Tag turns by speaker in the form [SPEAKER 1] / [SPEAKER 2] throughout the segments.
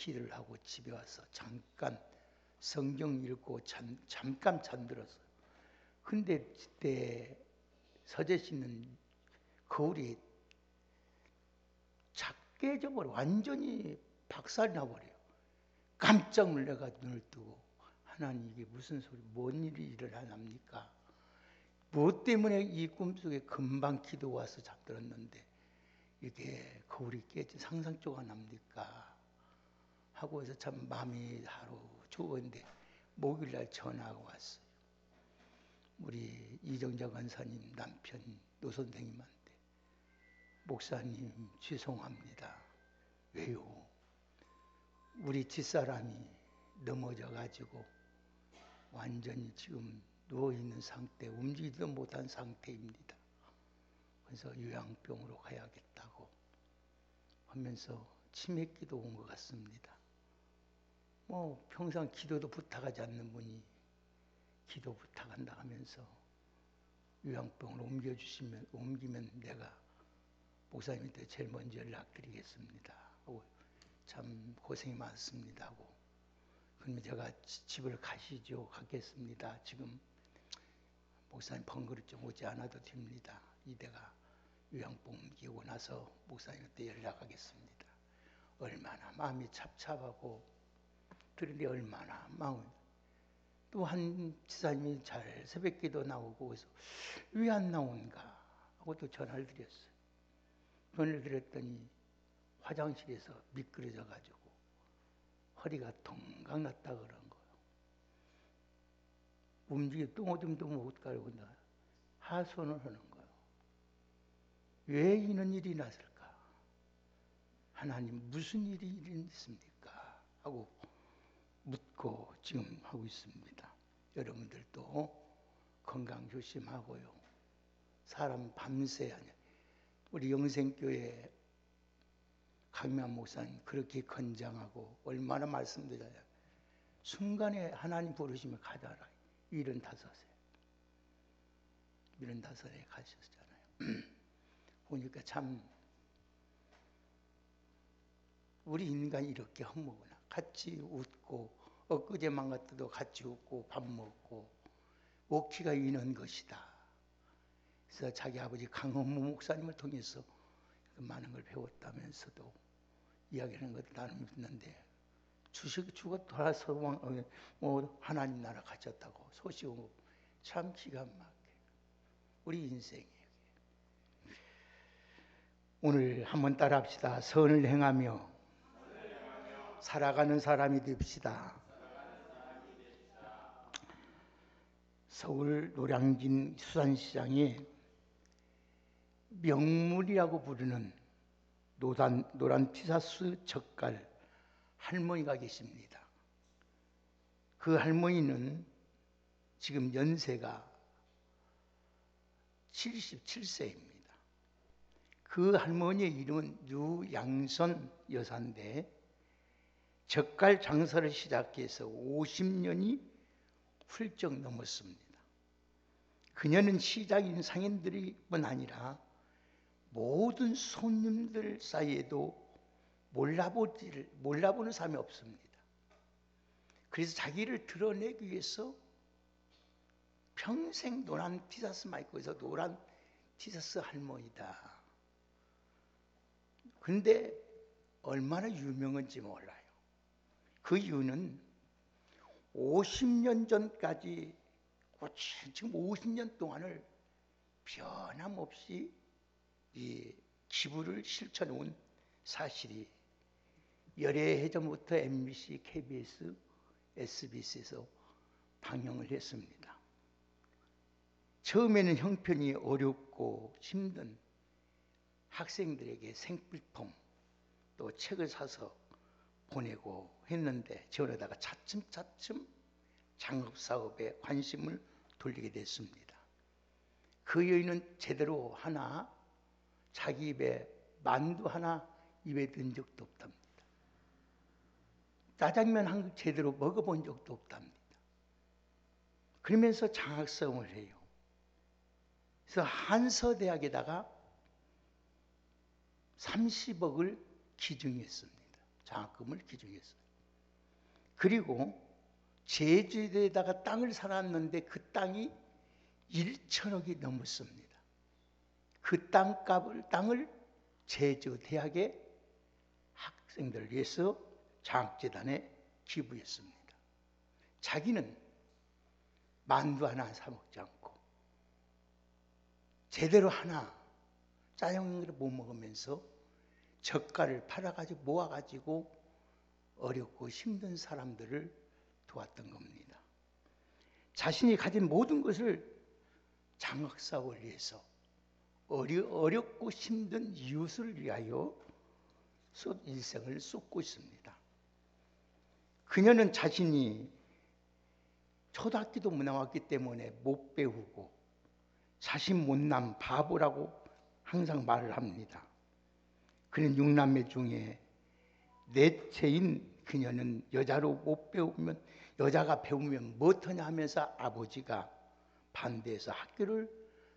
[SPEAKER 1] 기도를 하고 집에 와서 잠깐 성경 읽고 잠깐 잠들었어요. 근데 그때 서재 씨는 거울이 깨져버려. 완전히 박살이 나버려요. 깜짝 놀라가 눈을 뜨고, 하나님 이게 무슨 소리, 뭔 일이 일어납니까? 무엇 때문에 이 꿈속에 금방 기도 와서 잠들었는데 이게 거울이 깨지 상상조가 납니까? 하고 해서 참 마음이 하루 죽었는데 목요일날 전화가 왔어요. 우리 이정자 권사님 남편 노 선생님한테, 목사님 죄송합니다. 왜요? 우리 집사람이 넘어져가지고 완전히 지금 누워있는 상태, 움직이지도 못한 상태입니다. 그래서 요양병으로 가야겠다고 하면서 치매기도 온 것 같습니다. 뭐 평상 기도도 부탁하지 않는 분이 기도 부탁한다 하면서 요양병으로 옮기면 내가 목사님한테 제일 먼저 연락드리겠습니다 하고, 참 고생이 많습니다 하고, 그러면 제가 집을 가시죠. 가겠습니다. 지금 목사님 번거롭 좀 오지 않아도 됩니다. 이대가 요양병 옮기고 나서 목사님한테 연락하겠습니다. 얼마나 마음이 찹찹하고, 그런데 얼마나 마음이, 또 한 지사님이 잘 새벽기도 나오고 그래서 왜 안 나온가 하고 또 전화를 드렸어요. 전화를 드렸더니 화장실에서 미끄러져 가지고 허리가 동강 났다 그런 거예요. 움직여 똥오줌도 못 가고 하소연을 하는 거예요. 왜 이런 일이 났을까? 하나님 무슨 일이 일어났습니까? 하고 묻고 지금 하고 있습니다. 여러분들도 건강 조심하고요. 사람 밤새 하냐. 우리 영생교회 강미환 목사님 그렇게 건장하고 얼마나 말씀드려요. 순간에 하나님 부르시면 가자라. 75에 가셨잖아요. 보니까 참 우리 인간이 이렇게 헛먹구나. 같이 웃고 엊그제만 같아도 같이 웃고 밥 먹고 오키가 있는 것이다. 그래서 자기 아버지 강헌무 목사님을 통해서 많은 걸 배웠다면서도 이야기하는 것도 나는 듣는데 죽어 돌아서 하나님 나라 가졌다고 소식을 참 기가 막혀. 우리 인생에 오늘 한번 따라합시다. 선을 행하며 살아가는 사람이 됩시다. 서울 노량진 수산시장에 명물이라고 부르는 노란 티사스 젓갈 할머니가 계십니다. 그 할머니는 지금 연세가 77세입니다. 그 할머니의 이름은 유양선 여사인데 젓갈 장사를 시작해서 50년이 훌쩍 넘었습니다. 그녀는 시장인 상인들뿐 아니라 모든 손님들 사이에도 몰라보는 사람이 없습니다. 그래서 자기를 드러내기 위해서 평생 노란 티셔츠만 입고 있어. 노란 티셔츠 할머니다. 근데 얼마나 유명한지 몰라요. 그 이유는 50년 전까지 지금 50년 동안을 변함없이 이 기부를 실천해온 사실이 열애해전부터 MBC, KBS, SBS에서 방영을 했습니다. 처음에는 형편이 어렵고 힘든 학생들에게 생필품 또 책을 사서 보내고 했는데 저러다가 차츰차츰 장업사업에 관심을 돌리게 됐습니다. 그 여인은 제대로 하나 자기 입에 만두 하나 입에 넣은 적도 없답니다. 짜장면 한 그릇 제대로 먹어본 적도 없답니다. 그러면서 장학성을 해요. 그래서 한서대학에다가 30억을 기증했습니다. 장학금을 기증했어요. 그리고 제주도에다가 땅을 사놨는데 그 땅이 1천억이 넘었습니다. 그 땅을 제주대학의 학생들을 위해서 장학재단에 기부했습니다. 자기는 만두 하나 사 먹지 않고 제대로 하나 짜장면을 못 먹으면서 젓갈을 팔아가지고 모아가지고 어렵고 힘든 사람들을 도왔던 겁니다. 자신이 가진 모든 것을 장학사업을 위해서 어렵고 힘든 이웃을 위하여 일생을 쏟고 있습니다. 그녀는 자신이 초등학교도 못 나왔기 때문에 못 배우고 자신 못난 바보라고 항상 말을 합니다. 그는 6남매 중에 넷째인 그녀는 여자로 못 배우면 여자가 배우면 뭐하냐 하면서 아버지가 반대해서 학교를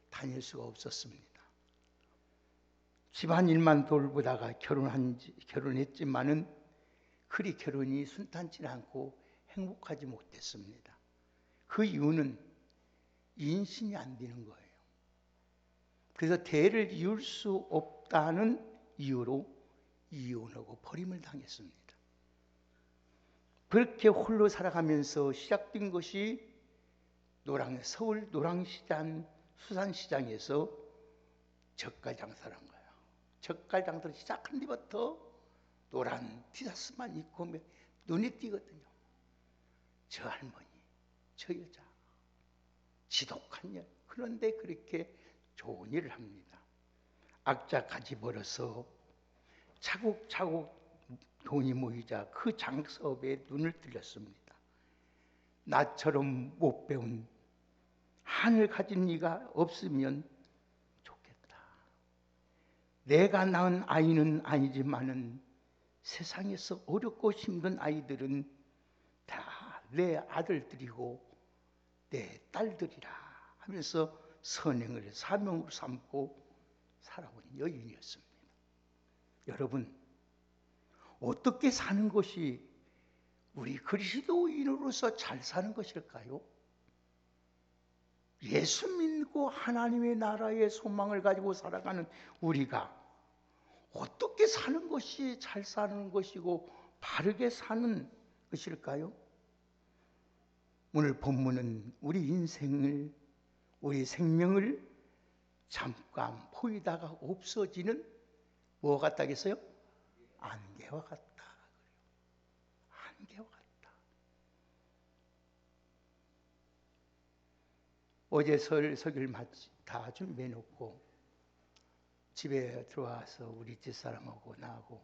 [SPEAKER 1] 다닐 수가 없었습니다. 집안일만 돌보다가 결혼했지만은 그리 결혼이 순탄치 않고 행복하지 못했습니다. 그 이유는 인신이 안 되는 거예요. 그래서 대를 이을 수 없다는 이유로 이혼하고 버림을 당했습니다. 그렇게 홀로 살아가면서 시작된 것이 서울 노랑시장 수산시장에서 젓갈 장사를 한 거예요. 젓갈 장사를 시작한 뒤부터 노란 티셔츠만 입고 눈에 띄거든요. 저 할머니, 저 여자, 지독한 일. 그런데 그렇게 좋은 일을 합니다. 악자까지 벌어서 차곡차곡 돈이 모이자 그 장사업에 눈을 들렸습니다. 나처럼 못 배운 한을 가진 이가 없으면 좋겠다. 내가 낳은 아이는 아니지만은 세상에서 어렵고 힘든 아이들은 다 내 아들들이고 내 딸들이라 하면서 선행을 사명으로 삼고 살아온 여인이었습니다. 여러분, 어떻게 사는 것이 우리 그리스도인으로서 잘 사는 것일까요? 예수 믿고 하나님의 나라의 소망을 가지고 살아가는 우리가 어떻게 사는 것이 잘 사는 것이고 바르게 사는 것일까요? 오늘 본문은 우리 인생을, 우리 생명을 잠깐 보이다가 없어지는 뭐 같다 했어요? 안개와 같다. 안개와 같다. 어제 설교를 다 준비해놓고 집에 들어와서 우리 집사람하고 나하고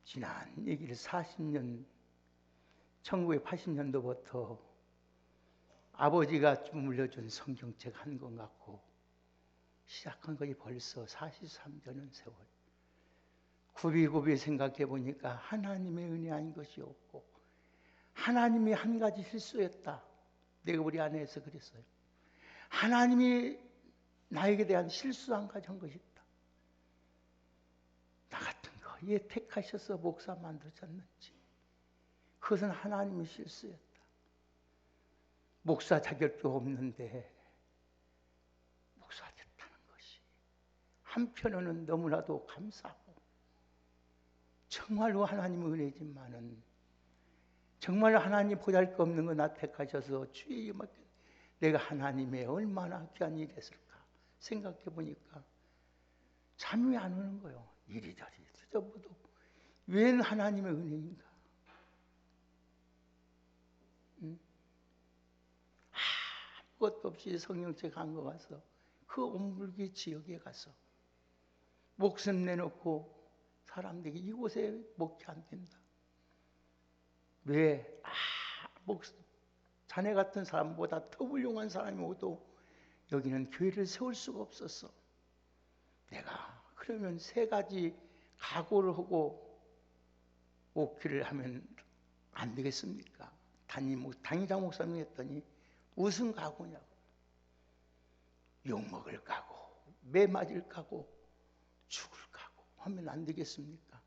[SPEAKER 1] 지난 얘기를 1980년도부터 아버지가 물려준 성경책 한 권 갖고 시작한 것이 벌써 43년의 세월. 굽이굽이 생각해 보니까 하나님의 은혜 아닌 것이 없고 하나님이 한 가지 실수했다. 내가 우리 아내에서 그랬어요. 하나님이 나에게 대한 실수 한 가지 한 것이 있다. 나 같은 거 얘 택하셔서 목사 만드셨는지 그것은 하나님의 실수였다. 목사 자격도 없는데 목사 됐다는 것이 한편으로는 너무나도 감사하고 정말로 하나님의 은혜지만은 정말 하나님 보잘것없는 거 나 택하셔서 주의 임하게 내가 하나님의 얼마나 귀한 일이 했을까 생각해 보니까 잠이 안 오는 거예요. 이리저리 뒤져봐도 웬 하나님의 은혜인가. 아무것도 없이 성경책 한 거 가서 그 옴불기 지역에 가서 목숨 내놓고 사람들이 이곳에 목회 안 된다. 왜? 자네 같은 사람보다 더 훌륭한 사람이 오도 여기는 교회를 세울 수가 없었어. 내가 그러면 세 가지 각오를 하고 목회를 하면 안 되겠습니까? 당의장 목사님 했더니 무슨 각오냐고. 욕먹을 각오, 매 맞을 각오, 죽을 각오 하면 안 되겠습니까?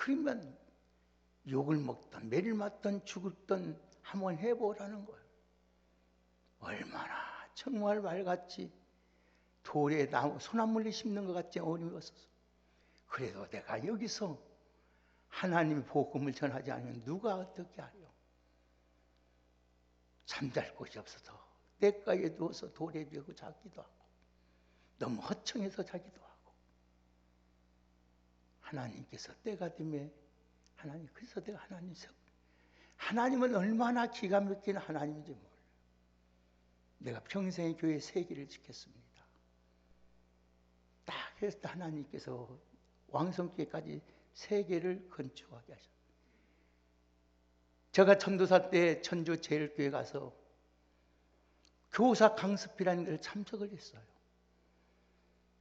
[SPEAKER 1] 그러면 욕을 먹던 매를 맞던 죽었던 한번 해보라는 거예요. 얼마나 정말 말같이 돌에 나무 소나무를 심는 것 같지 어려웠어서. 그래도 내가 여기서 하나님의 복음을 전하지 않으면 누가 어떻게 하려. 잠잘 곳이 없어서 냇가에 누워서 돌에 비고 자기도 하고, 너무 허청해서 자기도 하고, 하나님께서 때가 되면 하나님, 그래서 내가 하나님은 얼마나 기가 막힌 하나님인지 몰라요. 내가 평생의 교회 세계를 지켰습니다. 딱 해서 하나님께서 왕성교회까지 세계를 건축하게 하셨어요. 제가 전도사 때 천주 제일교회 가서 교사 강습이라는 걸 참석을 했어요.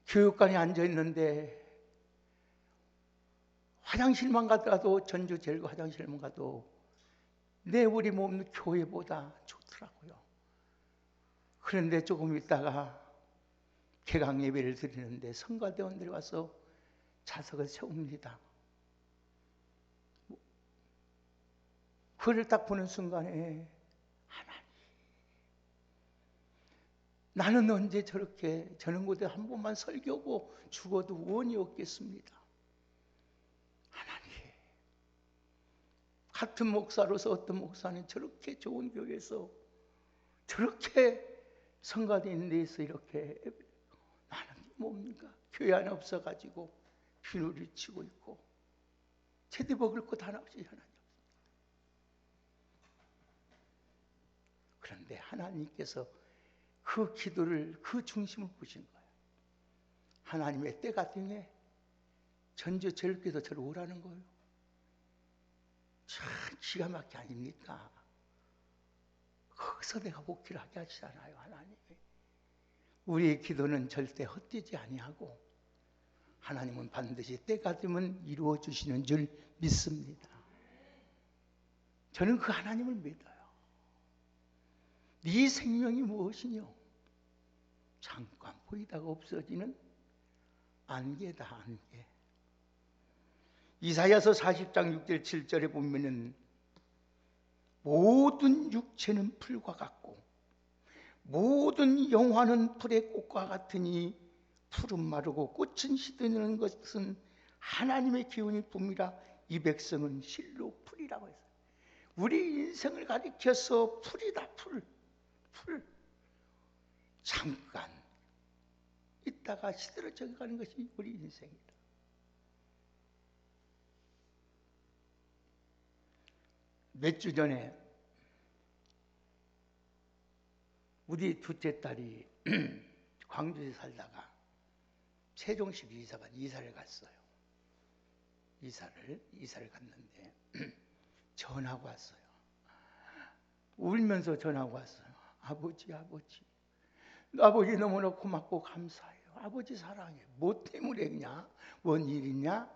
[SPEAKER 1] 교육관에 앉아 있는데 화장실만 가더라도, 전주 제일교 화장실만 가도 내 우리 몸 교회보다 좋더라고요. 그런데 조금 있다가 개강 예배를 드리는데 성가대원들이 와서 좌석을 세웁니다. 그를 딱 보는 순간에 하나님, 나는 언제 저렇게 저런 곳에 한 번만 설교하고 죽어도 원이 없겠습니다. 하나님, 같은 목사로서 어떤 목사는 저렇게 좋은 교회에서 저렇게 성가대 있는 데서 이렇게, 나는 뭡니까? 교회 안에 없어가지고 비누를 치고 있고 제대 먹을 것 하나 없이 하나님. 그런데 하나님께서 그 기도를, 그 중심을 보신 거예요. 하나님의 때가 되면 전주 제일교회에서 저를 오라는 거예요. 참 기가 막히게 아닙니까? 거기서 내가 복귀를 하게 하시잖아요. 하나님이 우리의 기도는 절대 헛되지 아니하고 하나님은 반드시 때가 되면 이루어 주시는 줄 믿습니다. 저는 그 하나님을 믿어요. 네 생명이 무엇이뇨? 잠깐 보이다가 없어지는 안개다, 안개. 이사야서 40장 6절 7절에 보면은 모든 육체는 풀과 같고 모든 영화는 풀의 꽃과 같으니 풀은 마르고 꽃은 시드는 것은 하나님의 기운이 붐이라 이 백성은 실로 풀이라고 했어요. 우리 인생을 가리켜서 풀이다, 풀. 잠깐 있다가 시들어져 가는 것이 우리 인생이다. 몇 주 전에 우리 둘째 딸이 광주에 살다가 세종시로 이사를 갔어요. 이사를 갔는데 전화가 왔어요. 울면서 전화가 왔어요. 아버지 너무나 고맙고 감사해요. 아버지 사랑해요. 뭐 때문에 그냐? 뭔 일이냐?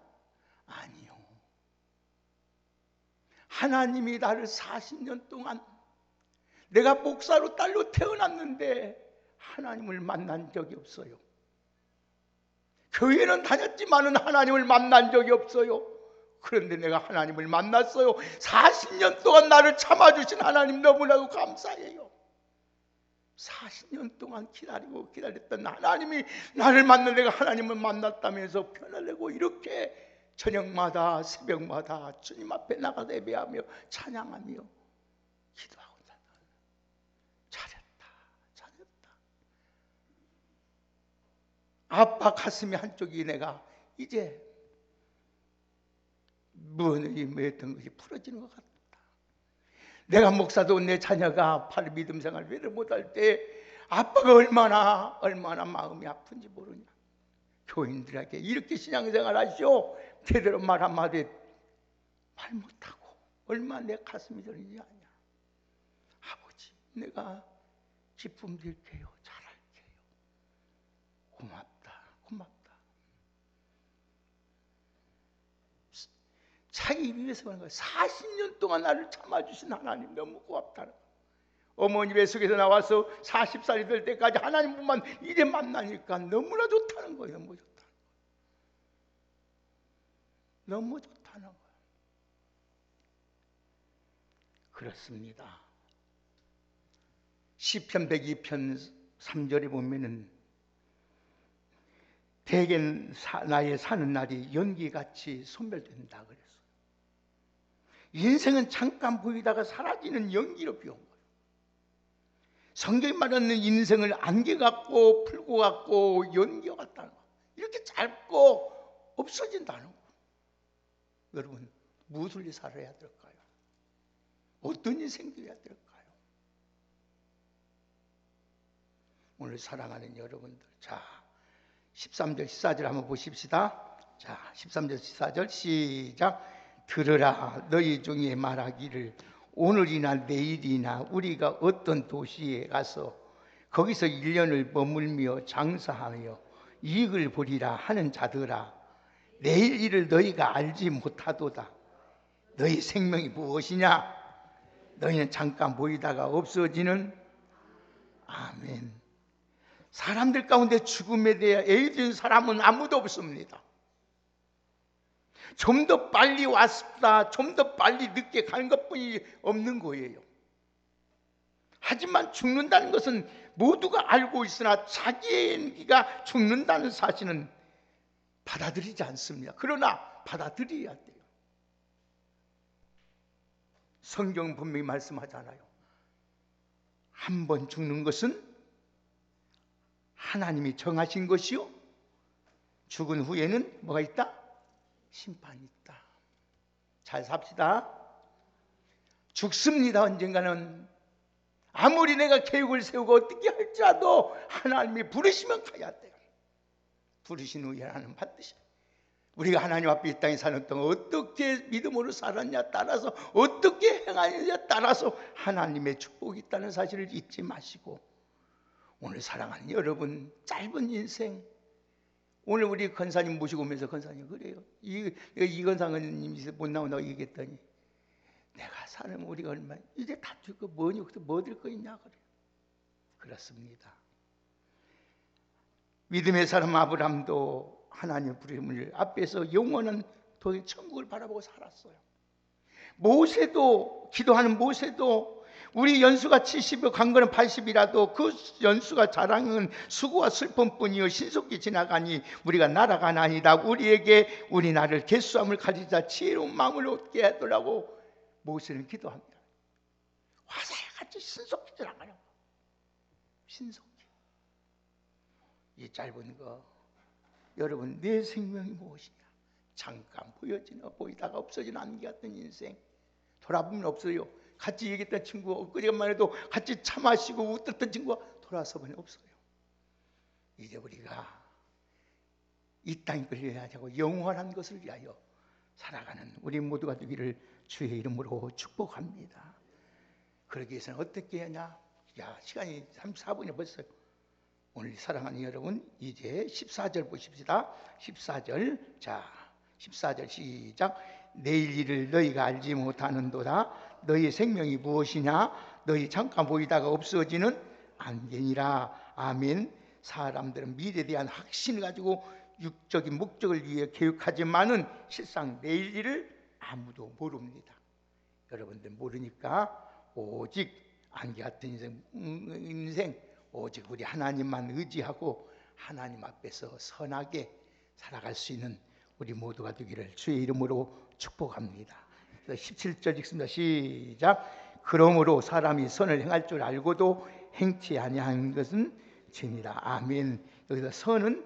[SPEAKER 1] 아니요. 하나님이 나를 40년 동안, 내가 목사로 딸로 태어났는데 하나님을 만난 적이 없어요. 교회는 다녔지만은 하나님을 만난 적이 없어요. 그런데 내가 하나님을 만났어요. 40년 동안 나를 참아주신 하나님 너무나도 감사해요. 40년 동안 기다렸던 하나님이 나를 만나 내가 하나님을 만났다면서 편을 내고 이렇게 저녁마다 새벽마다 주님 앞에 나가서 예배하며 찬양하며 기도하고 잘했다. 아빠 가슴이 한쪽이 내가 이제 무언이 매였던 것이 풀어지는 것 같다. 내가 목사도 내 자녀가 바로 믿음 생활을 못할 때 아빠가 얼마나 마음이 아픈지 모르냐. 교인들에게 이렇게 신앙생활 하시오 제대로 말 한마디 말 못하고 얼마나 내 가슴이 저리지 않냐. 아버지 내가 기쁨 드릴게요. 잘할게요. 고맙다. 자기 위해서 하는 거예요. 40년 동안 나를 참아주신 하나님 너무 고맙다는 거예요. 어머니 뱃속에서 나와서 40살이 될 때까지 하나님뿐만 이제 만나니까 너무나 좋다는 거예요. 너무 좋다. 하는 거예요. 그렇습니다. 시편 102편 3절에 보면은 대개 나의 사는 날이 연기같이 소멸된다 그랬어요. 인생은 잠깐 보이다가 사라지는 연기로 비운 거예요. 성경이 말하는 인생을 안개 같고 풀고 같고 연기 같다는 거예요. 이렇게 짧고 없어진다는 거예요. 여러분, 무엇을 살아야 될까요? 어떤 인생 되어야 될까요? 오늘 사랑하는 여러분들, 자 13절 14절 한번 보십시다. 자 13절 14절 시작. 들으라, 너희 중에 말하기를 오늘이나 내일이나 우리가 어떤 도시에 가서 거기서 1년을 머물며 장사하며 이익을 보리라 하는 자들아, 내일 일을 너희가 알지 못하도다. 너희 생명이 무엇이냐? 너희는 잠깐 보이다가 없어지는. 아멘. 사람들 가운데 죽음에 대해 애해진 사람은 아무도 없습니다. 좀 더 빨리 왔다, 좀 더 빨리 늦게 가는 것뿐이 없는 거예요. 하지만 죽는다는 것은 모두가 알고 있으나 자기가 죽는다는 사실은 받아들이지 않습니다. 그러나 받아들여야 돼요. 성경 분명히 말씀하잖아요. 한 번 죽는 것은 하나님이 정하신 것이요, 죽은 후에는 뭐가 있다? 심판이 있다. 잘 삽시다. 죽습니다. 언젠가는. 아무리 내가 계획을 세우고 어떻게 할지라도 하나님이 부르시면 가야 돼요. 부르신 후에 하나님 반드시. 우리가 하나님 앞에 이 땅에 사는 동안 어떻게 믿음으로 살았냐 따라서, 어떻게 행하느냐에 따라서 하나님의 축복이 있다는 사실을 잊지 마시고, 오늘 사랑하는 여러분, 짧은 인생, 오늘 우리 권사님 모시고 오면서 권사님 그래요. 이건사님이 못 나온다고 얘기했더니, 내가 사는 우리가 얼마 이제 다 죽고 뭐니 뭐 될 거 있냐 그래요. 그렇습니다. 믿음의 사람 아브라함도 하나님의 부름을 앞에서 영원한 천국을 바라보고 살았어요. 모세도, 기도하는 모세도, 우리 연수가 70여 간 거는 80이라도 그 연수가 자랑은 수고와 슬픔뿐이요 신속히 지나가니 우리가 날아가나이다. 우리에게 우리 나를 개수함을 가지자 지혜로운 마음을 얻게 하더라고 모세는 기도합니다. 화살같이 신속히 지나가는 거. 신속히. 이 짧은 거, 여러분, 내 생명이 무엇이냐? 잠깐 보이다가 없어지는 안개 같은 인생. 돌아보면 없어요. 같이 얘기했던 친구가 엊그제만 해도 같이 차 마시고 웃었던 친구가 돌아서 보니 없어요. 이제 우리가 이 땅에 끌려야 하고 영원한 것을 위하여 살아가는 우리 모두가 되기를 주의 이름으로 축복합니다. 그러기 위해서는 어떻게 하냐? 야, 시간이 34분이 벌써요. 오늘 사랑하는 여러분, 이제 14절 보십시다. 14절. 자, 14절 시작. 내일 일을 너희가 알지 못하는도다. 너희 생명이 무엇이냐? 너희 잠깐 보이다가 없어지는 안개니라. 아멘. 사람들은 미래에 대한 확신을 가지고 육적인 목적을 위해 계획하지만은 실상 내일 일을 아무도 모릅니다. 여러분들 모르니까 오직 안개 같은 인생 오직 우리 하나님만 의지하고 하나님 앞에서 선하게 살아갈 수 있는 우리 모두가 되기를 주의 이름으로 축복합니다. 17절 읽습니다. 시작. 그러므로 사람이 선을 행할 줄 알고도 행치 아니한 것은 죄니라. 아멘. 여기서 선은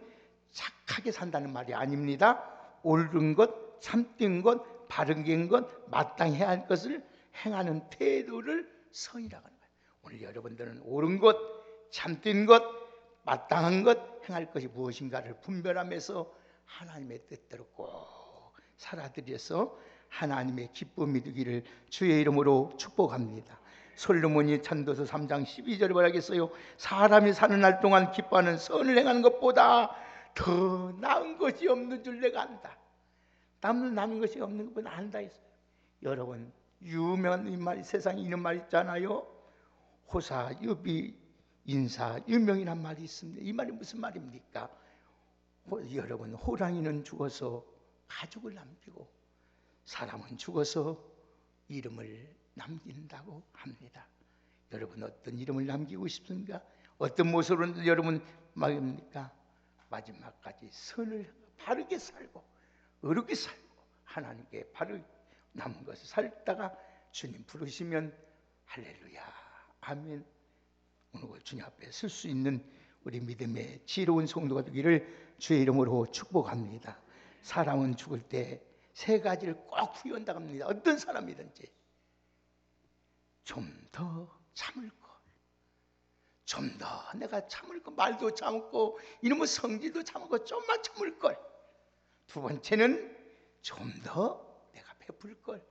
[SPEAKER 1] 착하게 산다는 말이 아닙니다. 옳은 것, 참된 것, 바른 것, 마땅해야 할 것을 행하는 태도를 선이라고 하는 거예요. 오늘 여러분들은 옳은 것, 참된 것, 마땅한 것, 행할 것이 무엇인가를 분별하면서 하나님의 뜻대로 꼭 살아들여서 하나님의 기쁨이 되기를 주의 이름으로 축복합니다. 솔로몬이 찬도서 3장 12절에 뭐라겠어요? 사람이 사는 날 동안 기뻐하는 선을 행하는 것보다 더 나은 것이 없는 줄 내가 안다. 남은 것이 없는 것보다 안다 했어요. 여러분, 유명한 이 말, 세상에 있는 말 있잖아요. 호사, 유비, 인사, 유명이란 말이 있습니다. 이 말이 무슨 말입니까? 여러분, 호랑이는 죽어서 가죽을 남기고 사람은 죽어서 이름을 남긴다고 합니다. 여러분 어떤 이름을 남기고 싶습니까? 어떤 모습으로 여러분 말입니까? 마지막까지 선을 바르게 살고 의롭게 살고 하나님께 바로 남은 것을 살다가 주님 부르시면 할렐루야 아멘. 오늘 주님 앞에 설 수 있는 우리 믿음의 지혜로운 성도가 되기를 주의 이름으로 축복합니다. 사람은 죽을 때 세 가지를 꼭 후회한다고 합니다. 어떤 사람이든지 좀 더 참을 것, 좀 더 내가 참을 것, 말도 참고 이놈의 성질도 참고 좀만 참을 걸. 두 번째는 좀 더 내가 베풀 걸,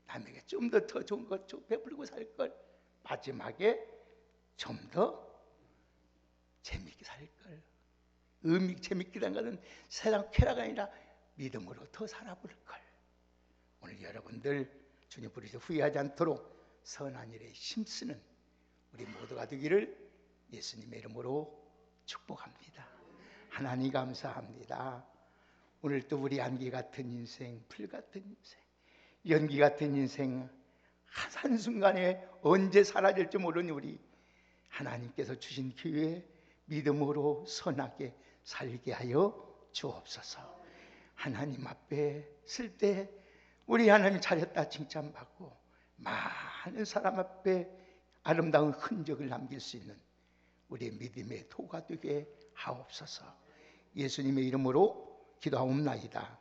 [SPEAKER 1] 남에게 좀 더 좋은 것 베풀고 살 걸. 마지막에 좀 더 재밌게 살 걸. 재밌게 산 것은 세상 쾌락이 아니라 믿음으로 더 살아볼 걸. 오늘 여러분들 주님 부르셔서 후회하지 않도록 선한 일에 힘쓰는 우리 모두가 되기를 예수님의 이름으로 축복합니다. 하나님 감사합니다. 오늘 또 우리 안개 같은 인생, 풀 같은 인생, 연기 같은 인생 한순간에 언제 사라질지 모르는 우리 하나님께서 주신 기회에 믿음으로 선하게 살게 하여 주옵소서. 하나님 앞에 쓸 때 우리 하나님 잘했다 칭찬받고 많은 사람 앞에 아름다운 흔적을 남길 수 있는 우리의 믿음의 도가 되게 하옵소서. 예수님의 이름으로 기도하옵나이다.